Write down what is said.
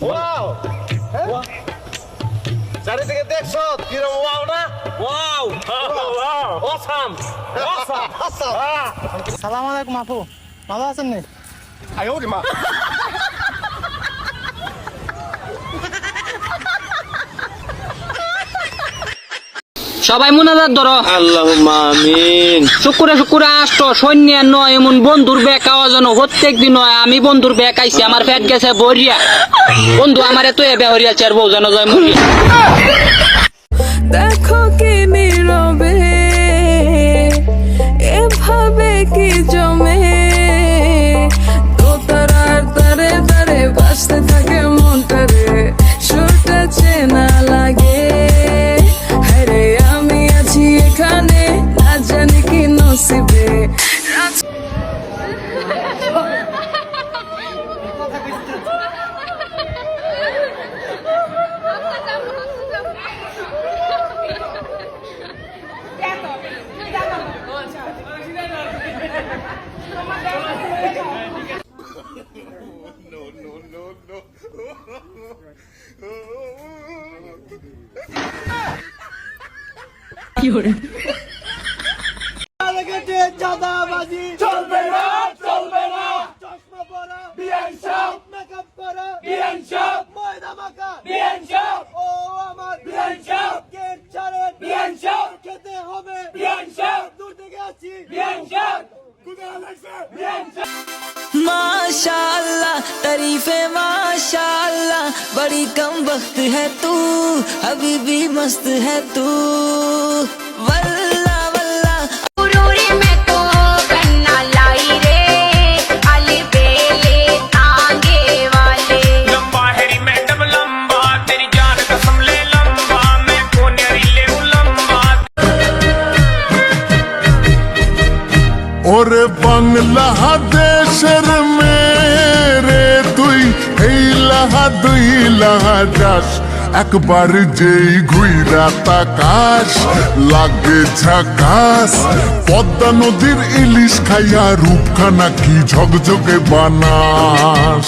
Wow চারিদিকে দেখছো কিরম ওয়াও না ওয়াও অসাম অসাম অসাম সালাম আলাইকুম আপু, ভালো আছেন নি? আয়ো রে মা সবাই মুনাজাত ধরো। আল্লাহুম্মা আমিন। শুক্রে শুক্রে আসতো সৈন্য নয় এমন বন্ধুর বেক আওয়াজ প্রত্যেক দিন হয়। আমি বন্ধুর বেক আইছি, আমার পেট গেছে ভরিয়া। বন্ধু আমার এত এ বেহরিয়া চার বউ যেন জয় মরিয়া। দেখো কি নীরবে এভাবে কি জমে দোতারার তারে তারে বাজতে থাকে মনটারে সুরটা চেনা লাগে। হরে আমি আছি এখানে না জানি কি নসিবে। চাঁদাবাজি চলবে না, চলবে না। চশমা পরা বিয়ান সাহেব, মেকআপ করা বিয়ান সাহেব, ময়দা মাখা বিয়ান সাহেব, ও আমার বিয়ান সাহেব, গেট ছাড়েন বিয়ান সাহেব, খেতে হবে বিয়ান সাহেব, দূর থেকে আছি বিয়ান সাহেব, কোথায় লাগছে বিয়ান সাহেব। माशाअल्लाह तारीफे माशाअल्लाह बड़ी कम वक्त है तू अभी भी मस्त है तू वल्ला वल्ला उरूरी में तो कन्ना लाई रे अली बेले तांगे वाले लंबा हेरी मैडम लंबा तेरी जान कसम ले लंबा मैं कोनेरी ले लंबा ওরে বাংলাদেশের মেরে তুই এই লাহা দুই লাহা যাস একবার যেই ঘুইরা তাকাস লাগে ঝাকাস পদ্মা নদীর ইলিশ খাইয়া রূপখানা কি ঝকঝকে বানাস